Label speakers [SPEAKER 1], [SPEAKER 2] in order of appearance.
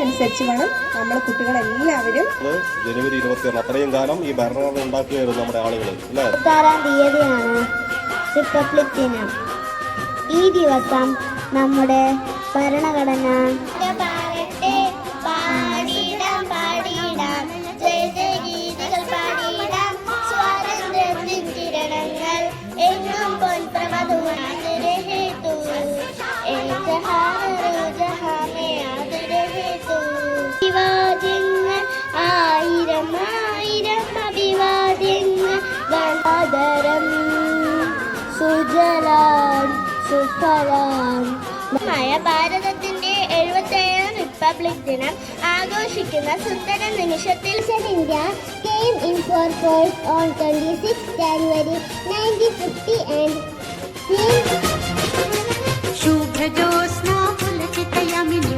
[SPEAKER 1] അനുസരിച്ച് വേണം നമ്മൾ കുട്ടികളെല്ലാവരും.
[SPEAKER 2] ജനുവരി 26 അത്രയും കാലം ഈ ഭരണഘടന ഉണ്ടാക്കുകയായിരുന്നു നമ്മുടെ ആളുകൾ അല്ലേ.
[SPEAKER 3] 26-ാം തീയതിയാണ് റിപ്പബ്ലിക് ദിനം. ഈ ദിവസം നമ്മുടെ ഭരണഘടന അഭിവാദ്യങ്ങൾ ആയിരം ആയിരം അഭിവാദ്യങ്ങൾ ഗണാധരം സുജലാം സുഫലാം. ഭാരതത്തിന്റെ 77ാം റിപ്പബ്ലിക് ദിനം ആഘോഷിക്കുന്ന സുന്ദര നിമിഷത്തിൽ India came in for force on 26 January 1950 and
[SPEAKER 4] शुभ्रजोत्स्ना पुलकितयामिनी